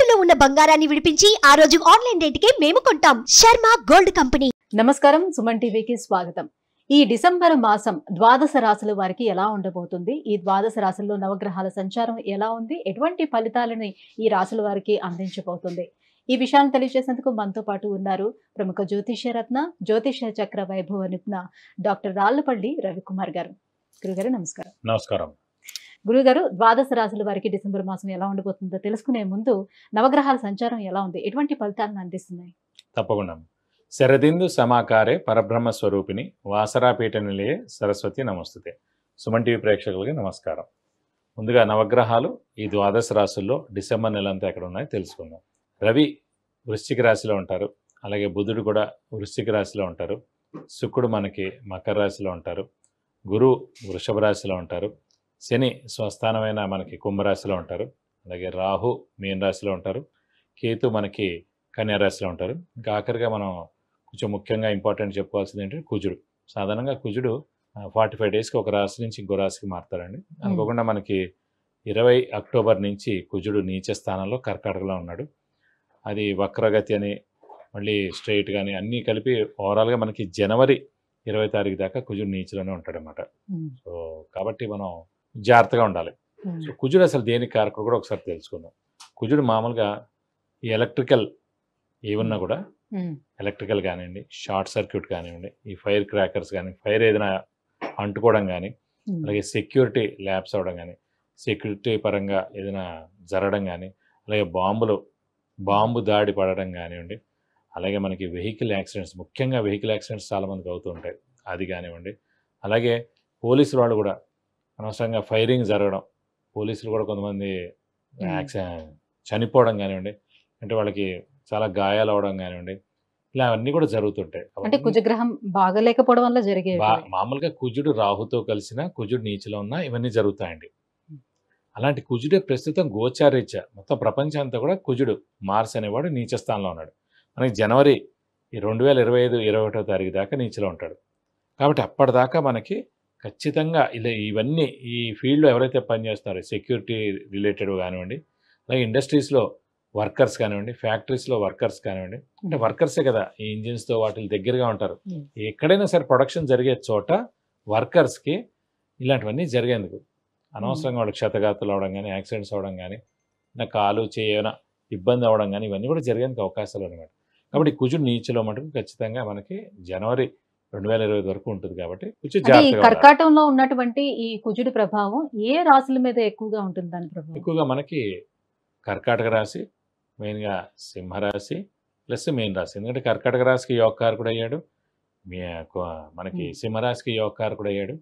తాకట్టులో ఉన్న బంగారాన్ని విడిపించి ఆ రోజు ఆన్లైన్ రేటుకే మేము కొంటాం. Sharma gold company. నమస్కారం, సుమన్ టీవీకి స్వాగతం. ఈ డిసెంబర్ మాసం ద్వాదశ రాశుల వారికి ఎలా ఉండబోతుంది, ఈ ద్వాదశ రాశుల్లో నవగ్రహాల సంచారం ఎలా ఉంది, ఎటువంటి ఫలితాలని ఈ రాశుల వారికి అందించబోతుంది, ఈ విషయాలను తెలియజేసేందుకు మనతో పాటు ఉన్నారు ప్రముఖ జ్యోతిష్య రత్న, జ్యోతిష్య చక్ర వైభవ నిపుణ డాక్టర్ రాళ్లపల్లి రవికుమార్ గారు. గురుగారు నమస్కారం. నమస్కారం. గురుగారు, ద్వాదశ రాశుల వారికి డిసెంబర్ మాసం ఎలా ఉండబోతుందో తెలుసుకునే ముందు నవగ్రహాల సంచారం ఎలా ఉంది, ఎటువంటి ఫలితాలను అందిస్తున్నాయి? తప్పకుండా. శరదిందు సమాకారే పరబ్రహ్మ స్వరూపిణి వాసరాపీఠ నిలయే సరస్వతి నమస్తుతే. సుమన్ టీవీ ప్రేక్షకులకి నమస్కారం. ముందుగా నవగ్రహాలు ఈ ద్వాదశ రాశుల్లో డిసెంబర్ నెలంతా ఎక్కడ ఉన్నాయో తెలుసుకుందాం. రవి వృశ్చిక రాశిలో ఉంటారు, అలాగే బుధుడు కూడా వృశ్చిక రాశిలో ఉంటారు, శుక్రుడు మనకి మకర రాశిలో ఉంటారు, గురువు వృషభ రాశిలో ఉంటారు, శని స్వస్థానమైన మనకి కుంభరాశిలో ఉంటారు, అలాగే రాహు మీన రాశిలో ఉంటారు, కేతు మనకి కన్యా రాశిలో ఉంటారు. ఇంకా ఆఖరిగా మనం కొంచెం ముఖ్యంగా ఇంపార్టెంట్ చెప్పుకోవాల్సింది ఏంటంటే కుజుడు. సాధారణంగా కుజుడు 45 డేస్కి ఒక రాశి నుంచి ఇంకో రాశికి మారుతారండి. అనుకోకుండా మనకి 20 అక్టోబర్ నుంచి కుజుడు నీచ స్థానంలో కర్కాటకలో ఉన్నాడు. అది వక్రగతి అని మళ్ళీ స్ట్రైట్ కానీ అన్నీ కలిపి ఓవరాల్గా మనకి జనవరి 20 తారీఖు దాకా కుజుడు నీచలోనే ఉంటాడనమాట. సో కాబట్టి మనం జాగ్రత్తగా ఉండాలి. సో కుజుడు అసలు దేనికి కారకుడు కూడా ఒకసారి తెలుసుకుందాం. కుజుడు మామూలుగా ఈ ఎలక్ట్రికల్ ఏమన్నా కూడా ఎలక్ట్రికల్ కానివ్వండి, షార్ట్ సర్క్యూట్ కానివ్వండి, ఈ ఫైర్ క్రాకర్స్ కానీ, ఫైర్ ఏదైనా అంటుకోవడం కానీ, అలాగే సెక్యూరిటీ ల్యాబ్స్ అవ్వడం కానీ, సెక్యూరిటీ పరంగా ఏదైనా జరగడం కానీ, అలాగే బాంబు దాడి పడడం కానివ్వండి, అలాగే మనకి వెహికల్ యాక్సిడెంట్స్, ముఖ్యంగా వెహికల్ యాక్సిడెంట్స్ చాలామందికి అవుతూ ఉంటాయి, అది కానివ్వండి. అలాగే పోలీసుల వాళ్ళు కూడా అనవసరంగా ఫైరింగ్ జరగడం, పోలీసులు కూడా కొంతమంది చనిపోవడం కానివ్వండి, అంటే వాళ్ళకి చాలా గాయాలు అవడం కానివ్వండి, ఇలా అన్నీ కూడా జరుగుతుంటాయి. అంటే కుజగ్రహం బాగలేకపోవడం వల్ల జరిగే మామూలుగా కుజుడు రాహుతో కలిసిన, కుజుడు నీచలో ఉన్న ఇవన్నీ జరుగుతాయండి. అలాంటి కుజుడే ప్రస్తుతం గోచారీత్యా మొత్తం ప్రపంచం అంతా కూడా కుజుడు మార్స్ అనేవాడు నీచ స్థానంలో ఉన్నాడు. మనకి జనవరి 2025 21వ తారీఖు దాకా నీచలో ఉంటాడు. కాబట్టి అప్పటిదాకా మనకి ఖచ్చితంగా ఇలా ఇవన్నీ ఈ ఫీల్డ్లో ఎవరైతే పనిచేస్తున్నారో సెక్యూరిటీ రిలేటెడ్ కానివ్వండి, అలాగే ఇండస్ట్రీస్లో వర్కర్స్ కానివ్వండి, ఫ్యాక్టరీస్లో వర్కర్స్ కానివ్వండి, అంటే వర్కర్సే కదా ఈ ఇంజిన్స్తో వాటి దగ్గరగా ఉంటారు. ఎక్కడైనా సరే ప్రొడక్షన్ జరిగే చోట వర్కర్స్కి ఇలాంటివన్నీ జరిగేందుకు అనవసరంగా వాళ్ళకి క్షతగాతులు అవడం కానీ, యాక్సిడెంట్స్ అవడం కానీ, నా కాలు చేయన ఇబ్బంది అవడం కానీ, ఇవన్నీ కూడా జరిగేందుకు అవకాశాలు అనమాట. కాబట్టి కుజుడు నీచలో మటుకు ఖచ్చితంగా మనకి జనవరి 2025 వరకు ఉంటుంది. కాబట్టి కర్కాటకంలో ఉన్నటువంటి ఈ కుజుడి ప్రభావం ఏ రాశుల మీద ఎక్కువగా ఉంటుంది? దాని ప్రభావం ఎక్కువగా మనకి కర్కాటక రాశి, మెయిన్గా సింహరాశి ప్లస్ మీన రాశి. ఎందుకంటే కర్కాటక రాశికి యోగకారకుడు అయ్యాడు, మనకి సింహరాశికి యోగకారకుడు అయ్యాడు,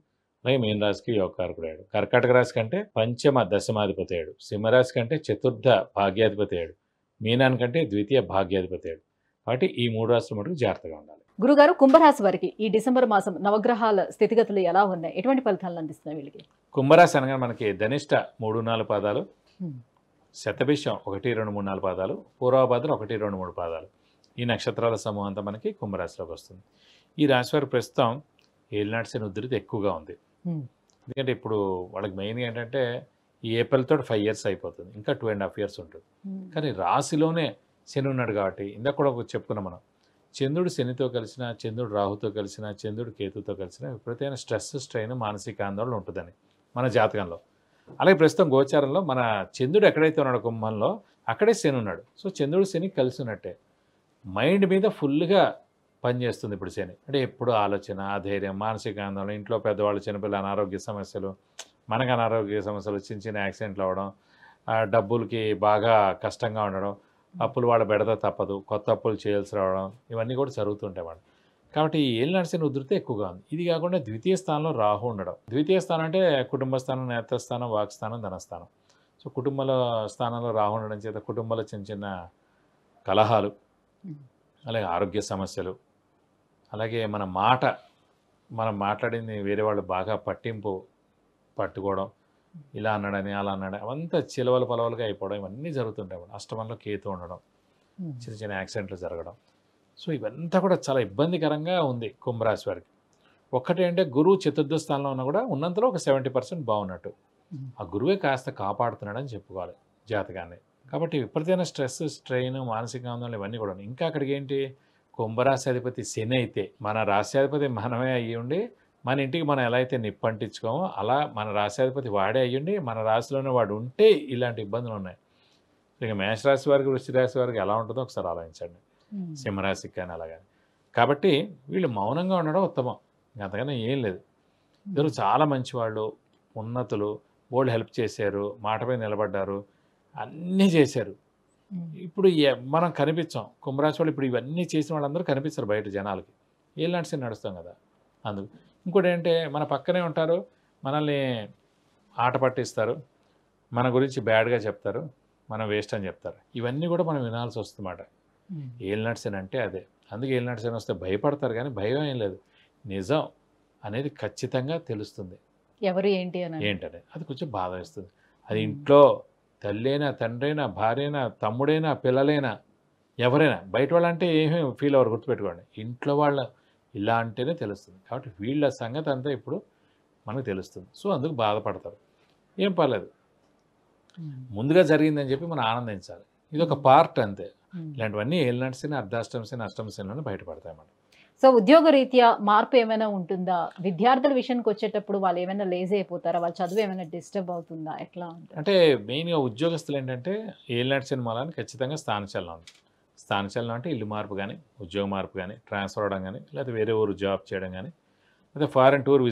అలాగే మీన రాశికి యోగకారకుడు అయ్యాడు. కర్కాటక రాశి కంటే పంచమ దశమాధిపతి అయ్యాడు, సింహరాశి కంటే చతుర్థ భాగ్యాధిపతి అయ్యాడు, మీనానికంటే ద్వితీయ భాగ్యాధిపతి అయ్యాడు. కాబట్టి ఈ 3 రాశులు మటుకు జాగ్రత్తగా ఉండాలి. గురుగారు, కుంభరాశి వారికి ఈ డిసెంబర్ మాసం నవగ్రహాల స్థితిగతులు ఎలా ఉన్నాయి, ఎటువంటి ఫలితాలను అందిస్తున్నాయి వీళ్ళకి? కుంభరాశి అనగా మనకి ధనిష్ట 3-4 పాదాలు, శతభిషం 1, 2, 3, 4 పాదాలు, పూర్వభద్ర 1, 2, 3 పాదాలు, ఈ నక్షత్రాల సమూహం అంతా మనకి కుంభరాశిలోకి వస్తుంది. ఈ రాశి వారి ప్రస్తుతం ఏలినాటి శని ఉధృతి ఎక్కువగా ఉంది. ఎందుకంటే ఇప్పుడు వాళ్ళకి మెయిన్గా ఏంటంటే ఈ ఏప్రిల్తో 5 years అయిపోతుంది, ఇంకా 2.5 years ఉంటుంది. కానీ రాశిలోనే శని ఉన్నాడు కాబట్టి ఇందాక కూడా చెప్పుకున్నాం మనం, చంద్రుడు శనితో కలిసిన, చంద్రుడు రాహుతో కలిసిన, చంద్రుడు కేతుతో కలిసిన విపరీతమైన స్ట్రెస్, స్ట్రెయిన్, మానసిక ఆందోళన ఉంటుందని మన జాతకంలో. అలాగే ప్రస్తుతం గోచారంలో మన చంద్రుడు ఎక్కడైతే ఉన్నాడు కుంభంలో, అక్కడే శని ఉన్నాడు. సో చంద్రుడు శని కలిసి ఉన్నట్టే మైండ్ మీద ఫుల్గా పనిచేస్తుంది ఇప్పుడు శని. అంటే ఎప్పుడు ఆలోచన, అధైర్యం, మానసిక ఆందోళన, ఇంట్లో పెద్దవాళ్ళు, చిన్నపిల్లల అనారోగ్య సమస్యలు, మనకు అనారోగ్య సమస్యలు, చిన్న చిన్న యాక్సిడెంట్లు అవ్వడం, డబ్బులకి బాగా కష్టంగా ఉండడం, అప్పులు వాళ్ళ బెడద తప్పదు, కొత్త అప్పులు చేయాల్సి రావడం, ఇవన్నీ కూడా జరుగుతుంటాయి వాళ్ళు. కాబట్టి ఈ ఏలినాటి శని ఉధృతి ఎక్కువగా ఉంది. ఇది కాకుండా ద్వితీయ స్థానంలో రాహు ఉండడం. ద్వితీయ స్థానం అంటే కుటుంబ స్థానం, నేత్రస్థానం, వాక్స్థానం, ధనస్థానం. సో కుటుంబాల స్థానంలో రాహు ఉండడం చేత కుటుంబంలో చిన్న చిన్న కలహాలు, అలాగే ఆరోగ్య సమస్యలు, అలాగే మనం మాట్లాడింది వేరే వాళ్ళు బాగా పట్టుకోవడం, ఇలా అన్నాడని అలా అన్నాడని అవంతా చిలవలు పొలవలుగా అయిపోవడం, ఇవన్నీ జరుగుతుంటాయి. అష్టమంలో కేతు ఉండడం, చిన్న చిన్న యాక్సిడెంట్లు జరగడం. సో ఇవంతా కూడా చాలా ఇబ్బందికరంగా ఉంది కుంభరాశి వారికి. ఒక్కటే అంటే గురువు చతుర్థ స్థానంలో ఉన్నా కూడా ఉన్నంతలో ఒక 70% బాగున్నట్టు. ఆ గురువే కాస్త కాపాడుతున్నాడని చెప్పుకోవాలి జాతకాన్ని. కాబట్టి విపరీతమైన స్ట్రెస్, స్ట్రెయిన్, మానసిక ఆందోళన ఇవన్నీ కూడా ఉన్నాయి. ఇంకా అక్కడికి ఏంటి, కుంభరాశాధిపతి శని అయితే మన రాశ్యాధిపతి మనమే అయ్యి ఉండి మన ఇంటికి మనం ఎలా అయితే నిప్పు అంటించుకోమో అలా మన రాశ్యాధిపతి వాడే అయ్యుండి మన రాశిలోనే వాడు ఉంటే ఇలాంటి ఇబ్బందులు ఉన్నాయి. ఇక మేషరాశి వారికి, వృశ్చిక రాశి వారికి ఎలా ఉంటుందో ఒకసారి ఆలోచించండి, సింహరాశికి కానీ అలాగని. కాబట్టి వీళ్ళు మౌనంగా ఉండడం ఉత్తమం, అంతకన్నా ఏం లేదు. ఇద్దరు చాలా మంచివాళ్ళు, ఉన్నతులు, బోల్డ్ హెల్ప్ చేశారు, మాటపై నిలబడ్డారు, అన్నీ చేశారు. ఇప్పుడు మనం కనిపించాం, కుంభరాశి వాళ్ళు ఇప్పుడు ఇవన్నీ చేసిన వాళ్ళందరూ కనిపిస్తారు బయట జనాలకి, ఏలాంటి సీన్ నడుస్తాం కదా. అందుకు ఇంకోటి ఏంటంటే మన పక్కనే ఉంటారు, మనల్ని ఆట పట్టిస్తారు, మన గురించి బ్యాడ్గా చెప్తారు, మనం వేస్ట్ అని చెప్తారు. ఇవన్నీ కూడా మనం వినాల్సి వస్తుందన్నమాట. ఏలినాటి సీన్ అంటే అదే. అందుకే ఏలినాటి సీన్ వస్తే భయపడతారు, కానీ భయం ఏం లేదు. నిజం అనేది ఖచ్చితంగా తెలుస్తుంది, ఎవరు ఏంటి అని ఏంటనే అది కొంచెం బాధ వేస్తుంది. అది ఇంట్లో తల్లైనా, తండ్రైనా, భార్యైనా, తమ్ముడైనా, పిల్లలైనా, ఎవరైనా, బయట వాళ్ళంటే ఏమీ ఫీల్ అవ్వరు, గుర్తుపెట్టుకోండి. ఇంట్లో వాళ్ళ ఇలా అంటేనే తెలుస్తుంది. కాబట్టి వీళ్ళ సంగతి అంతా ఇప్పుడు మనకు తెలుస్తుంది. సో అందుకు బాధపడతారు, ఏం పర్లేదు, ముందుగా జరిగిందని చెప్పి మనం ఆనందించాలి. ఇది ఒక పార్ట్ అంతే. ఇలాంటివన్నీ ఏలినాటి శని, అర్ధాష్టమ శని, అష్టమ శనిలోనే బయటపడతాయి మనం. సో ఉద్యోగ రీత్యా మార్పు ఏమైనా ఉంటుందా? విద్యార్థుల విషయానికి వచ్చేటప్పుడు వాళ్ళు ఏమైనా లేజీ అయిపోతారా? వాళ్ళ చదువు ఏమైనా డిస్టర్బ్ అవుతుందా? ఎట్లా ఉంటుంది? అంటే మెయిన్గా ఉద్యోగస్తులు ఏంటంటే ఏలినాటి శని మూలాన్ని ఖచ్చితంగా స్థానచలనం ఉంది. స్థానచలనం అంటే ఇల్లు మార్పు కానీ, ఉద్యోగ మార్పు కానీ, ట్రాన్స్ఫర్ అవడం కానీ, లేకపోతే వేరే ఊరు జాబ్ చేయడం కానీ, లేకపోతే ఫారెన్ టూర్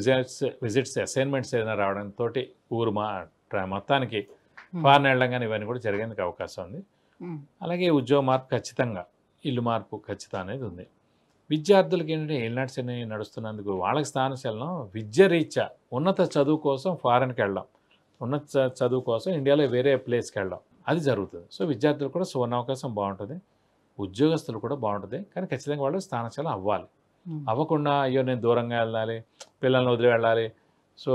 విజిట్స్ అసైన్మెంట్స్ ఏదైనా రావడంతో ఊరు మొత్తానికి ఫారెన్ వెళ్ళడం కానీ ఇవన్నీ కూడా జరిగేందుకు అవకాశం ఉంది. అలాగే ఉద్యోగ మార్పు ఖచ్చితంగా, ఇల్లు మార్పు ఖచ్చితంగా అనేది ఉంది. విద్యార్థులకి ఏంటంటే ఏలినాటి శని నడుస్తున్నందుకు వాళ్ళకి స్థానచలనం, విద్య రీత్యా ఉన్నత చదువు కోసం ఫారెన్కి వెళ్ళడం, ఉన్నత చదువు కోసం ఇండియాలో వేరే ప్లేస్కి వెళ్ళడం, అది జరుగుతుంది. సో విద్యార్థులు కూడా సువర్ణావకాశం బాగుంటుంది, ఉద్యోగస్తులు కూడా బాగుంటుంది. కానీ ఖచ్చితంగా వాళ్ళు స్థానచలనం అవ్వాలి. అవ్వకుండా అయ్యో నేను దూరంగా వెళ్ళాలి, పిల్లల్ని వదిలి వెళ్ళాలి, సో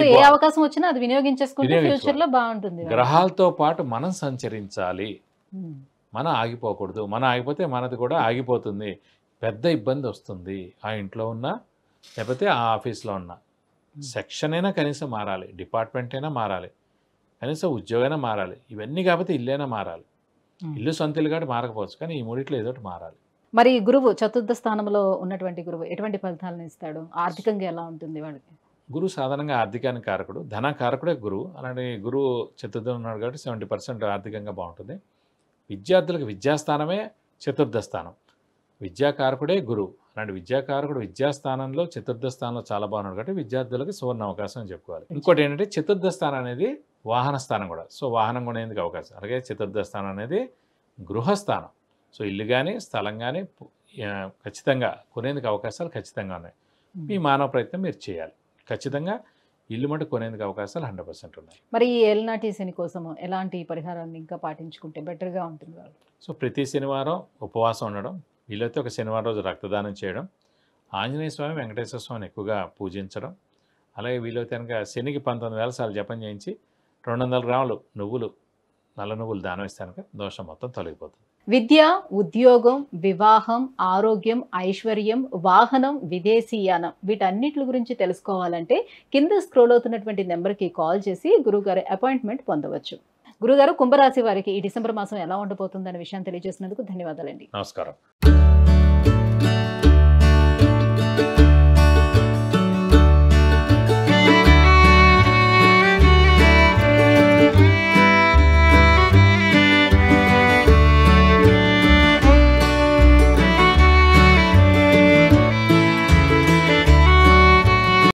ఏ అవకాశం వచ్చినా అది వినియోగించేసుకుంటే ఫ్యూచర్లో బాగుంటుంది. గ్రహాలతో పాటు మనం సంచరించాలి, మనం ఆగిపోకూడదు. మనం ఆగిపోతే మనది కూడా ఆగిపోతుంది, పెద్ద ఇబ్బంది వస్తుంది. ఆ ఇంట్లో ఉన్నా లేకపోతే ఆ ఆఫీస్లో ఉన్నా సెక్షన్ అయినా కనీసం మారాలి, డిపార్ట్మెంట్ అయినా మారాలి, కనీసం ఉద్యోగమైనా మారాలి. ఇవన్నీ కాకపోతే ఇల్లైనా మారాలి. ఇల్లు సొంత ఇల్లు కాబట్టి మారకపోవచ్చు, కానీ ఈ మూడిట్లో ఏదో ఒకటి మారాలి. మరి గురువు చతుర్థ స్థానంలో ఉన్నటువంటి గురువు ఎటువంటి ఫలితాలను ఇస్తాడు? ఆర్థికంగా ఎలా ఉంటుంది వాళ్ళకి? గురువు సాధారణంగా ఆర్థికానికి కారకుడు, ధనకారకుడే గురువు. అలాంటి గురువు చతుర్థం ఉన్నాడు కాబట్టి 70% ఆర్థికంగా బాగుంటుంది. విద్యార్థులకు విద్యాస్థానమే చతుర్థ స్థానం, విద్యాకారకుడే గురువు. అలాంటి విద్యాకారకుడు విద్యాస్థానంలో చతుర్థ స్థానంలో చాలా బాగున్నాడు కాబట్టి విద్యార్థులకు సువర్ణ అవకాశం అని చెప్పుకోవాలి. ఇంకోటి ఏంటంటే చతుర్థ స్థానం అనేది వాహన స్థానం కూడా, సో వాహనం కొనేందుకు అవకాశం. అలాగే చతుర్థ స్థానం అనేది గృహస్థానం, సో ఇల్లు కానీ స్థలం కానీ ఖచ్చితంగా కొనేందుకు అవకాశాలు ఖచ్చితంగా ఉన్నాయి. మీ మానవ ప్రయత్నం మీరు చేయాలి, ఖచ్చితంగా ఇల్లు మటు కొనేందుకు అవకాశాలు 100% ఉన్నాయి. మరి ఈ ఏలినాటి శని కోసం ఎలాంటి పరిహారాన్ని ఇంకా పాటించుకుంటే బెటర్గా ఉంటుంది వాళ్ళు? సో ప్రతి శనివారం ఉపవాసం ఉండడం, వీలైతే ఒక శనివారం రోజు రక్తదానం చేయడం, ఆంజనేయ స్వామి, వెంకటేశ్వర స్వామిని ఎక్కువగా పూజించడం, అలాగే వీలైతే కనుక శనికి 19,000 సార్లు జపం చేయించి 200 గ్రాములు నువ్వులు, నల్ల నువ్వులు దానం ఇస్తే కనుక దోషం మొత్తం తొలగిపోతుంది. విద్య, ఉద్యోగం, వివాహం, ఆరోగ్యం, ఐశ్వర్యం, వాహనం, విదేశీయానం వీటన్నిటి గురించి తెలుసుకోవాలంటే కింద స్క్రోల్ అవుతున్నటువంటి నెంబర్కి కాల్ చేసి గురువుగారి అపాయింట్మెంట్ పొందవచ్చు. గురుగారు, కుంభరాశి వారికి ఈ డిసెంబర్ మాసం ఎలా ఉండబోతుందనే విషయాన్ని తెలియజేసినందుకు ధన్యవాదాలండి. నమస్కారం.